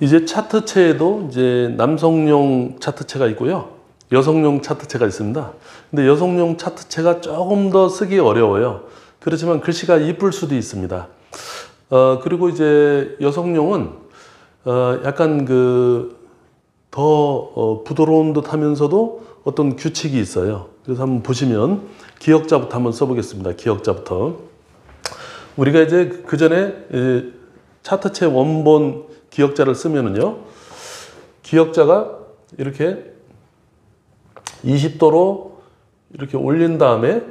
이제 차트체에도 이제 남성용 차트체가 있고요. 여성용 차트체가 있습니다. 근데 여성용 차트체가 조금 더 쓰기 어려워요. 그렇지만 글씨가 이쁠 수도 있습니다. 그리고 이제 여성용은 약간 더 부드러운 듯 하면서도 어떤 규칙이 있어요. 그래서 한번 보시면 기역자부터 한번 써보겠습니다. 기역자부터. 우리가 이제 그 전에 차트체 원본 기역자를 쓰면은요, 기역자가 이렇게 20도로 이렇게 올린 다음에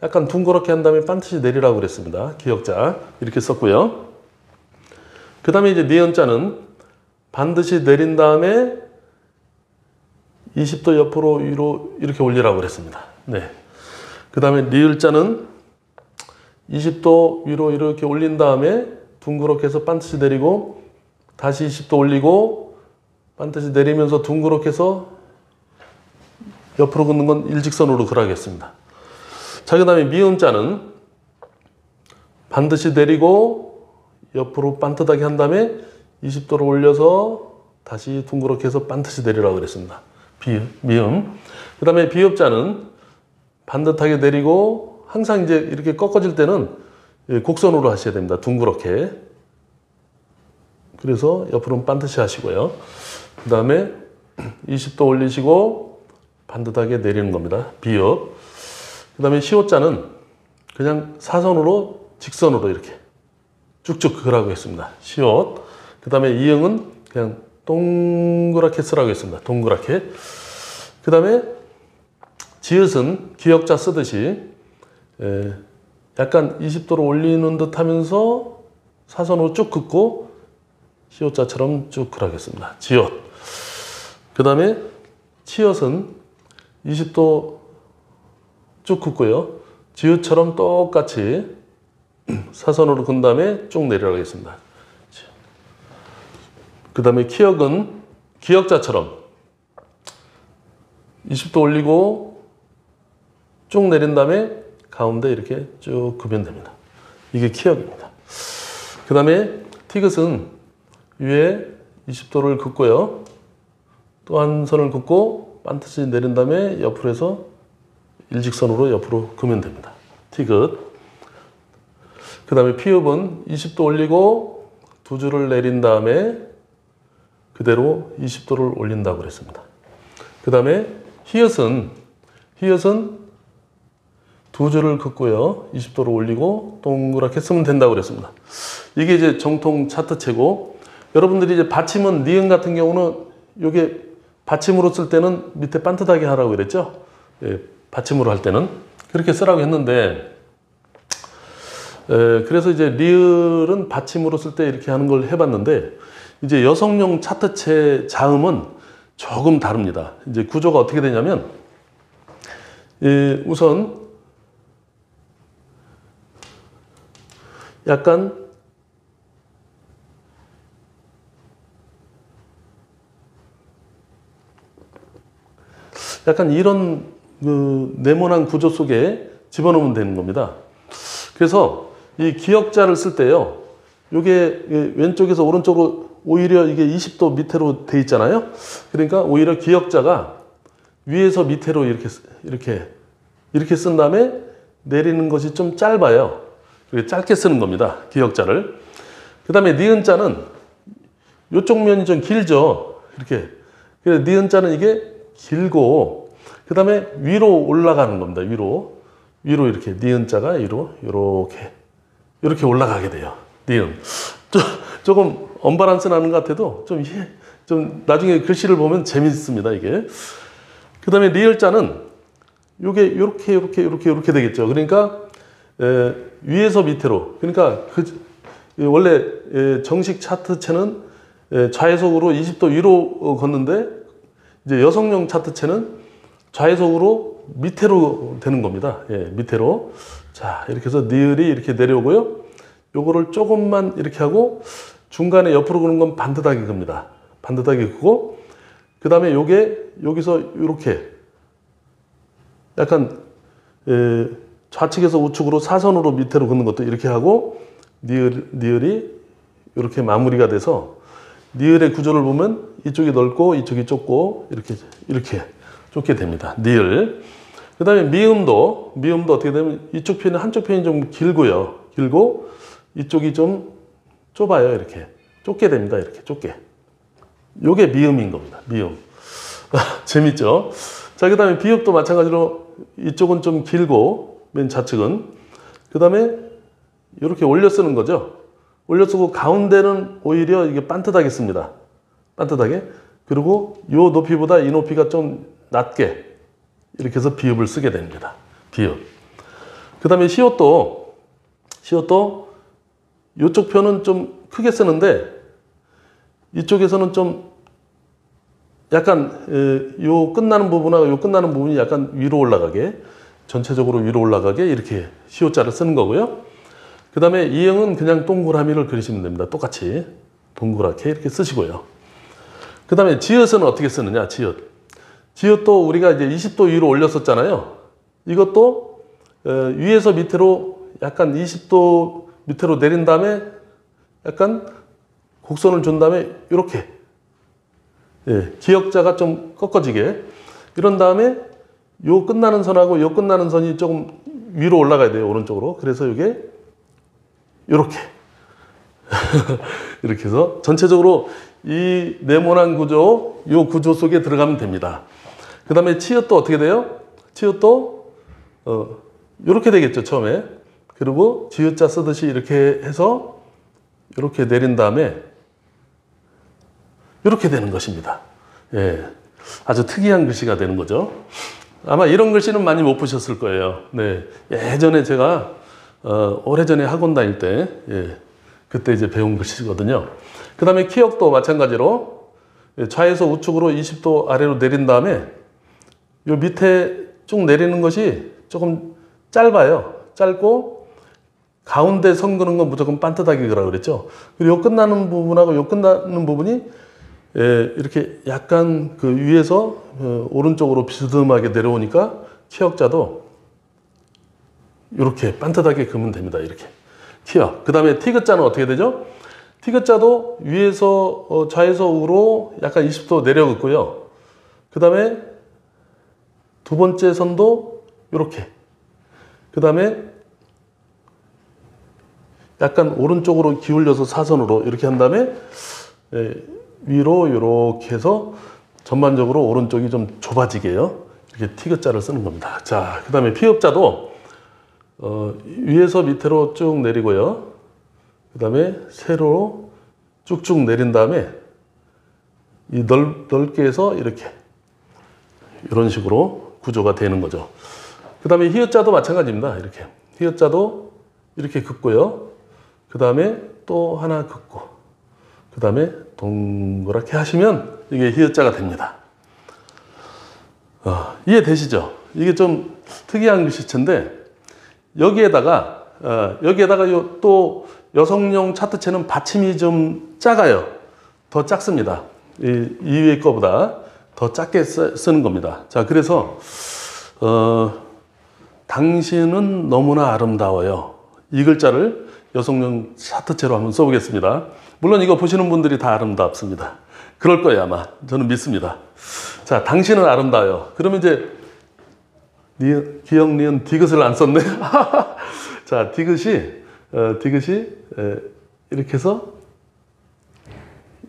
약간 둥그렇게 한 다음에 반드시 내리라고 그랬습니다. 기역자 이렇게 썼고요. 그 다음에 이제 니은자는 반드시 내린 다음에 20도 옆으로 위로 이렇게 올리라고 그랬습니다. 네. 그 다음에 리을자는 20도 위로 이렇게 올린 다음에 둥그렇게 해서 반드시 내리고 다시 20도 올리고 반드시 내리면서 둥그렇게 해서 옆으로 긋는 건 일직선으로 그어야겠습니다. 자, 그 다음에 미음자는 반드시 내리고 옆으로 반듯하게 한 다음에 20도로 올려서 다시 둥그렇게 해서 반드시 내리라고 그랬습니다. 미음. 그 다음에 비읍자는 반듯하게 내리고 항상 이제 이렇게 꺾어질 때는 곡선으로 하셔야 됩니다. 둥그렇게. 그래서 옆으로는 반드시 하시고요. 그 다음에 20도 올리시고 반듯하게 내리는 겁니다. 비읍. 그 다음에 시옷자는 그냥 사선으로 직선으로 이렇게 쭉쭉 그으라고 했습니다. 시옷. 그 다음에 이응은 그냥 동그랗게 쓰라고 했습니다. 동그랗게. 그 다음에 지읒은 기역자 쓰듯이 약간 20도로 올리는 듯 하면서 사선으로 쭉 긋고 시옷자처럼 쭉 그라겠습니다. 지읒. 그 다음에 치읓은 20도 쭉 긋고요. 지읒처럼 똑같이 사선으로 근 다음에 쭉 내리라고 했습니다. 그 다음에 키역은 기역자처럼 20도 올리고 쭉 내린 다음에 가운데 이렇게 쭉 긋으면 됩니다. 이게 키역입니다. 그 다음에 티귿은 위에 20도를 긋고요. 또 한 선을 긋고 반드시 내린 다음에 옆으로 해서 일직선으로 옆으로 그으면 됩니다. 티귿. 그 다음에 피읍은 20도 올리고 두 줄을 내린 다음에 그대로 20도를 올린다고 그랬습니다. 그 다음에 히읗은 두 줄을 긋고요. 20도를 올리고 동그랗게 쓰면 된다고 그랬습니다. 이게 이제 정통 차트체고, 여러분들이 이제 받침은 니은 같은 경우는 이게 받침으로 쓸 때는 밑에 반듯하게 하라고 그랬죠. 예, 받침으로 할 때는 그렇게 쓰라고 했는데, 그래서 이제 리을은 받침으로 쓸 때 이렇게 하는 걸 해봤는데, 이제 여성용 차트체 자음은 조금 다릅니다. 이제 구조가 어떻게 되냐면, 우선 약간 이런 네모난 구조 속에 집어넣으면 되는 겁니다. 그래서 이 기역자를 쓸 때요, 요게 왼쪽에서 오른쪽으로 오히려 이게 20도 밑으로 돼 있잖아요. 그러니까 오히려 기역자가 위에서 밑으로 이렇게 쓴 다음에 내리는 것이 좀 짧아요. 짧게 쓰는 겁니다. 기역자를. 그 다음에 니은자는 이쪽 면이 좀 길죠. 이렇게. 그래서 니은자는 이게 길고, 그 다음에 위로 올라가는 겁니다. 위로 이렇게 니은자가 위로 이렇게 올라가게 돼요. 니은. 조금 언밸런스 나는 것 같아도 좀 나중에 글씨를 보면 재밌습니다. 이게. 그 다음에 리을자는 요게 이렇게 되겠죠. 그러니까 위에서 밑으로. 그러니까 원래 정식 차트체는 좌회속으로 20도 위로 걷는데, 이제 여성용 차트체는 좌회속으로 밑으로 되는 겁니다. 예, 밑으로. 자, 이렇게 해서 니을이 이렇게 내려오고요. 요거를 조금만 이렇게 하고 중간에 옆으로 그는 건 반듯하게 긋습니다. 반듯하게 긋고, 그 다음에 요게 여기서 이렇게 약간 좌측에서 우측으로 사선으로 밑으로 긋는 것도 이렇게 하고, 니을이 이렇게 마무리가 돼서 니을의 구조를 보면 이쪽이 넓고 이쪽이 좁고 이렇게 좁게 됩니다. 니을. 그 다음에 미음도 어떻게 되면 이쪽 편이 한쪽 편이 좀 길고요. 길고 이쪽이 좀 좁아요. 이렇게 좁게 됩니다. 이렇게 좁게. 요게 미음인 겁니다. 미음. 재밌죠? 자, 그 다음에 비읍도 마찬가지로 이쪽은 좀 길고 맨 좌측은 그 다음에 이렇게 올려 쓰는 거죠. 올려 쓰고 가운데는 오히려 이게 반듯하게 씁니다. 반듯하게. 그리고 요 높이보다 이 높이가 좀 낮게 이렇게 해서 비읍을 쓰게 됩니다. 비읍. 그 다음에 시옷도 이쪽 편은 좀 크게 쓰는데 이쪽에서는 좀 약간 요 끝나는 부분하고 요 끝나는 부분이 약간 위로 올라가게 전체적으로 위로 올라가게 이렇게 시옷자를 쓰는 거고요. 그 다음에 이응은 그냥 동그라미를 그리시면 됩니다. 똑같이 동그랗게 이렇게 쓰시고요. 그 다음에 지읒은 어떻게 쓰느냐. 지읒도 우리가 이제 20도 위로 올렸었잖아요. 이것도 위에서 밑으로 약간 20도 밑으로 내린 다음에 약간 곡선을 준 다음에 이렇게 기역자가 좀 꺾어지게 이런 다음에 요 끝나는 선하고 요 끝나는 선이 조금 위로 올라가야 돼요. 오른쪽으로. 그래서 이게 이렇게 이렇게 해서 전체적으로 이 네모난 구조, 요 구조 속에 들어가면 됩니다. 그 다음에 치읓도 어떻게 돼요? 치읓도 이렇게 되겠죠. 처음에. 그리고 지읒자 쓰듯이 이렇게 해서 이렇게 내린 다음에 이렇게 되는 것입니다. 예, 아주 특이한 글씨가 되는 거죠. 아마 이런 글씨는 많이 못 보셨을 거예요. 네, 예전에 제가 오래전에 학원 다닐 때 그때 이제 배운 글씨거든요. 그 다음에 키역도 마찬가지로 좌에서 우측으로 20도 아래로 내린 다음에 요 밑에 쭉 내리는 것이 조금 짧아요. 짧고 가운데 선 그는 건 무조건 반듯하게 그라고 그랬죠. 그리고 요 끝나는 부분하고 요 끝나는 부분이 이렇게 약간 그 위에서 오른쪽으로 비스듬하게 내려오니까 키역자도 이렇게 반듯하게 그으면 됩니다. 이렇게 키역. 그 다음에 티귿자는 어떻게 되죠? 티귿자도 위에서 좌에서 우로 약간 20도 내려 긋고요. 그 다음에 두 번째 선도 이렇게. 그 다음에 약간 오른쪽으로 기울여서 사선으로 이렇게 한 다음에 위로 이렇게 해서 전반적으로 오른쪽이 좀 좁아지게요. 이렇게 티귿자를 쓰는 겁니다. 자, 그 다음에 피읍자도 위에서 밑으로 쭉 내리고요. 그 다음에 세로 쭉쭉 내린 다음에 이 넓게 해서 이렇게 이런 식으로 구조가 되는 거죠. 그 다음에 히읗자도 마찬가지입니다. 이렇게 히읗자도 이렇게 긋고요. 그 다음에 또 하나 긋고 그 다음에 동그랗게 하시면 이게 히읗자가 됩니다. 이해되시죠? 이게 좀 특이한 글씨체인데 여기에다가 또 여성용 차트체는 받침이 좀 작아요. 더 작습니다. 이 위에 거보다 더 작게 쓰는 겁니다. 자, 그래서 당신은 너무나 아름다워요. 이 글자를 여성용 차트체로 한번 써보겠습니다. 물론 이거 보시는 분들이 다 아름답습니다. 그럴 거예요, 아마. 저는 믿습니다. 자, 당신은 아름다워요. 그러면 이제 기역, 니은, 디귿을 안 썼네. 자, 디귿이 이렇게 해서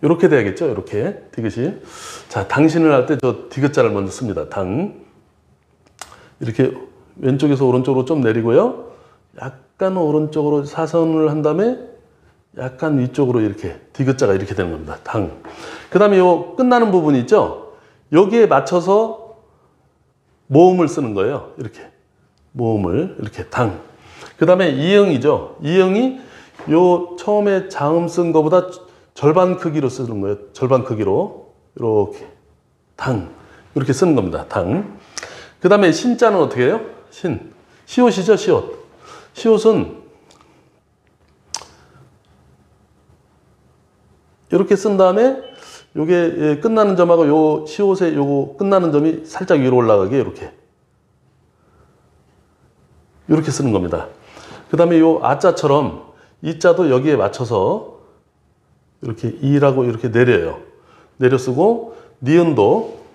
이렇게 돼야겠죠. 이렇게 디귿이. 자, 당신을 할 때 저 디귿자를 먼저 씁니다. 당. 이렇게 왼쪽에서 오른쪽으로 좀 내리고요. 약간 오른쪽으로 사선을 한 다음에 약간 위쪽으로 이렇게 디귿자가 이렇게 되는 겁니다. 당. 그 다음에 요 끝나는 부분이 있죠. 여기에 맞춰서 모음을 쓰는 거예요. 이렇게 모음을 이렇게 당. 그 다음에 이응이죠. 이응이 요 처음에 자음 쓴 거보다 절반 크기로 쓰는 거예요. 절반 크기로 이렇게 당 이렇게 쓰는 겁니다. 당. 그 다음에 신자는 어떻게 해요? 신. 시옷이죠. 시옷. 시옷은 이렇게 쓴 다음에 요게 끝나는 점하고 요 시옷의 요거 끝나는 점이 살짝 위로 올라가게 이렇게 쓰는 겁니다. 그 다음에 요 아자처럼 이자도 여기에 맞춰서 이렇게 이라고 이렇게 내려요. 내려 쓰고 니은도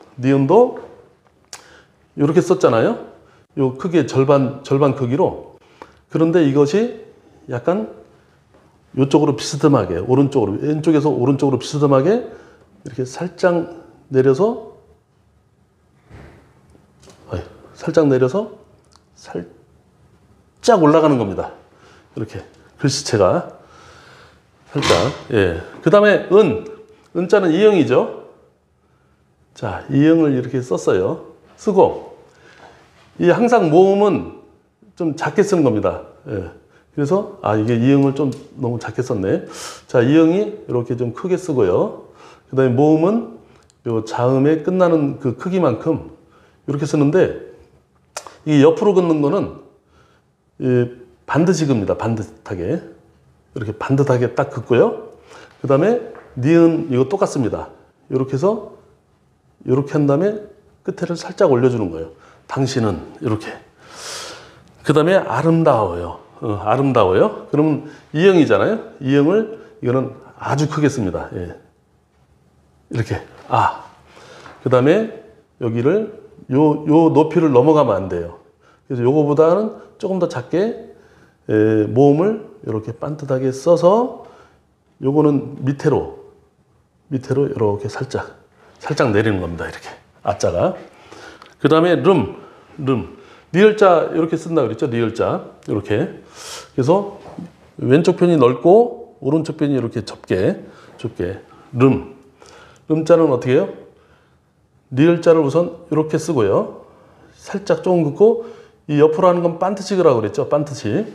이렇게 썼잖아요. 요 크기의 절반 크기로. 그런데 이것이 약간 이쪽으로 비스듬하게 오른쪽으로 왼쪽에서 오른쪽으로 비스듬하게 이렇게 살짝 내려서 살짝 올라가는 겁니다. 이렇게 글씨체가 살짝. 예. 그 다음에 은자는 이형이죠. 자, 이형을 이렇게 썼어요. 쓰고 이 항상 모음은 좀 작게 쓰는 겁니다. 예. 그래서 이게 이형을 좀 너무 작게 썼네. 자, 이형이 이렇게 좀 크게 쓰고요. 그 다음에 모음은 요 자음에 끝나는 그 크기만큼 이렇게 쓰는데, 이 옆으로 긋는 거는 반드시 긋습니다. 반듯하게. 이렇게 반듯하게 딱 긋고요. 그 다음에 니은 이거 똑같습니다. 이렇게 해서 이렇게 한 다음에 끝에를 살짝 올려주는 거예요. 당신은 이렇게. 그 다음에 아름다워요. 아름다워요. 그러면 이형이잖아요. 이형을 이거는 아주 크게 씁니다. 예. 이렇게. 그 다음에 여기를 요 높이를 넘어가면 안 돼요. 그래서 요거보다는 조금 더 작게 모음을 이렇게 반듯하게 써서 요거는 밑으로 이렇게 살짝 내리는 겁니다. 이렇게 아자가. 그 다음에 리을자 이렇게 쓴다 그랬죠. 리을자 이렇게. 그래서 왼쪽 편이 넓고 오른쪽 편이 이렇게 좁게. 름자는 어떻게 해요? 리을자를 우선 이렇게 쓰고요. 살짝 조금 긋고, 이 옆으로 하는 건 반트시 그라고 그랬죠. 반트시.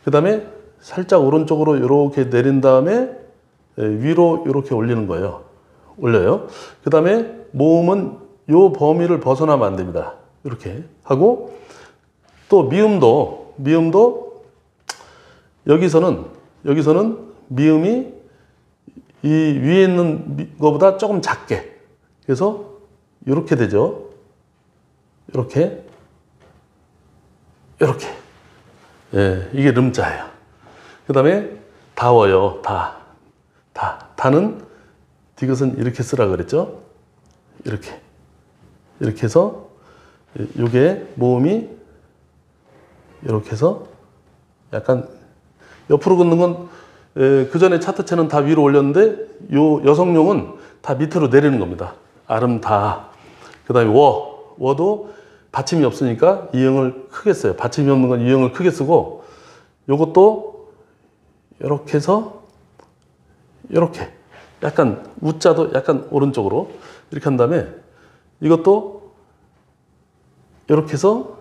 그 다음에 살짝 오른쪽으로 이렇게 내린 다음에 위로 이렇게 올리는 거예요. 올려요. 그 다음에 모음은 요 범위를 벗어나면 안 됩니다. 이렇게 하고, 또 미음도 여기서는 미음이 이 위에 있는 것보다 조금 작게. 그래서 이렇게 되죠. 이렇게. 예, 이게 름자예요. 그 다음에 다워요. 다는 디귿은 이렇게 쓰라 그랬죠. 이렇게 해서 요게 모음이 이렇게 해서 약간 옆으로 긋는 건 그 전에 차트체는 다 위로 올렸는데 요 여성용은 다 밑으로 내리는 겁니다. 아름다. 그 다음에 워도 받침이 없으니까 이형을 크게 써요. 받침이 없는 건 이형을 크게 쓰고, 요것도 이렇게 해서 이렇게 약간 우자도 약간 오른쪽으로 이렇게 한 다음에 이것도 이렇게 해서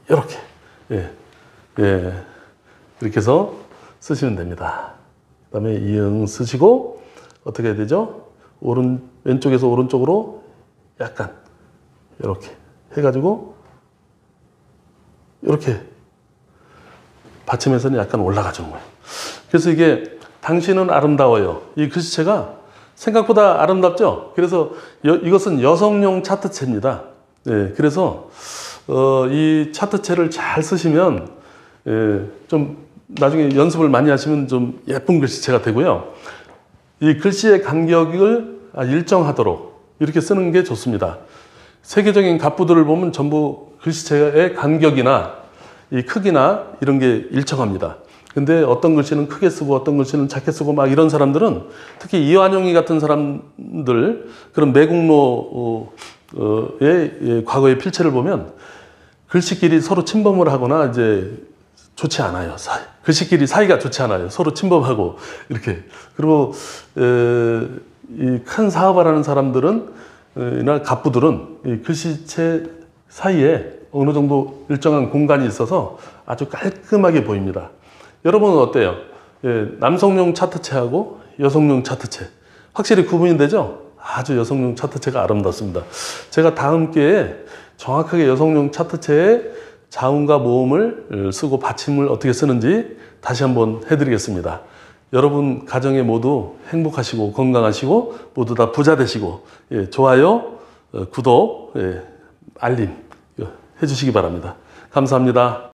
이렇게. 예. 이렇게 해서 쓰시면 됩니다. 그 다음에 이응 쓰시고, 어떻게 해야 되죠? 왼쪽에서 오른쪽으로 약간 이렇게 해가지고 이렇게 받침에서는 약간 올라가주는 거예요. 그래서 이게 당신은 아름다워요. 이 글씨체가 생각보다 아름답죠? 그래서 이것은 여성용 차트체입니다. 예, 그래서 이 차트체를 잘 쓰시면 좀 나중에 연습을 많이 하시면 좀 예쁜 글씨체가 되고요. 이 글씨의 간격을 일정하도록 이렇게 쓰는 게 좋습니다. 세계적인 갑부들을 보면 전부 글씨체의 간격이나 이 크기나 이런 게 일정합니다. 근데 어떤 글씨는 크게 쓰고 어떤 글씨는 작게 쓰고 막 이런 사람들은, 특히 이완용이 같은 사람들, 그런 매국노의 과거의 필체를 보면 글씨끼리 서로 침범을 하거나 이제 좋지 않아요. 글씨끼리 사이가 좋지 않아요. 서로 침범하고 이렇게. 그리고 이 큰 사업을 하는 사람들은 이나 갑부들은 이 글씨체 사이에 어느 정도 일정한 공간이 있어서 아주 깔끔하게 보입니다. 여러분은 어때요? 남성용 차트체하고 여성용 차트체 확실히 구분이 되죠? 아주 여성용 차트체가 아름답습니다. 제가 다음 기회에 정확하게 여성용 차트체의 자음과 모음을 쓰고 받침을 어떻게 쓰는지 다시 한번 해드리겠습니다. 여러분 가정에 모두 행복하시고 건강하시고 모두 다 부자 되시고, 좋아요, 구독, 알림 해주시기 바랍니다. 감사합니다.